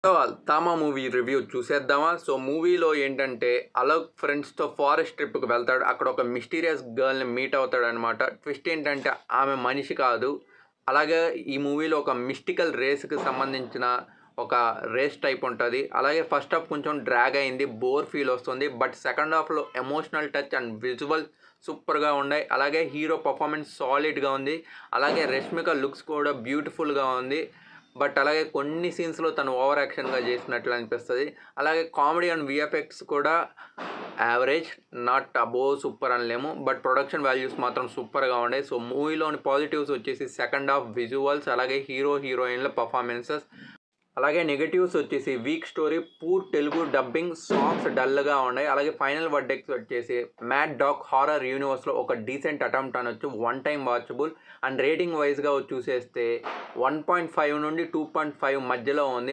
So, 'తామా' movie review చూసేద్దామా? So, మూవీలో ఏంటంటే అలోక్ ఫ్రెండ్స్‌తో ఫారెస్ట్ ట్రిప్‌కి వెళ్తాడు. అక్కడ ఒక మిస్టీరియస్ గర్ల్‌ని మీట్ అవుతాడనమాట. ట్విస్ట్ ఏంటంటే ఆమె మనిషి కాదు. అలాగే ఈ మూవీలో ఒక మిస్టికల్ రేస్‌కి సంబంధించిన ఒక రేస్ టైప్ ఉంటది. అలాగే ఫస్ట్ హాఫ్ కొంచెం డ్రాగ్ అయింది. బోర్ ఫీల్ వస్తుంది. బట్ సెకండ్ హాఫ్‌లో ఎమోషనల్ టచ్ అండ్ విజువల్ సూపర్‌గా ఉన్నాయి. అలాగే హీరో పర్ఫార్మెన్స్ సాలిడ్‌గా ఉంది. అలాగే రష్మిక లుక్స్ కూడా బ్యూటిఫుల్‌గా ఉంది. బట్ అలాగే కొన్ని సీన్స్‌లో తను ఓవర్ యాక్షన్‌గా చేసినట్లు అనిపిస్తది. అలాగే కామెడీ అండ్ వీఎఫ్ఎక్స్ కూడా యావరేజ్. నాట్ అబోవ్ సూపర్ అనలేము. బట్ ప్రొడక్షన్ వాల్యూస్ మాత్రం సూపర్‌గా ఉన్నాయి. సో, మూవీలోని పాజిటివ్స్ వచ్చేసి సెకండ్ హాఫ్ విజువల్స్, అలాగే హీరో, హీరోయిన్‌ల పర్ఫార్మెన్సెస్. అలాగే నెగెటివ్స్ వచ్చేసి week story, poor Telugu dubbing, songs డల్‌గా ఉన్నాయి. అలాగే ఫైనల్ వర్డిక్ట్స్ వచ్చేసి మ్యాడ్ డాగ్ హారర్ యూనివర్స్‌లో ఒక డీసెంట్ అటెంప్ట్ అనొచ్చు. One time watchable and rating వైస్‌గా చూసేస్తే 1.5 నుండి 2.5 మధ్యలో ఉంది.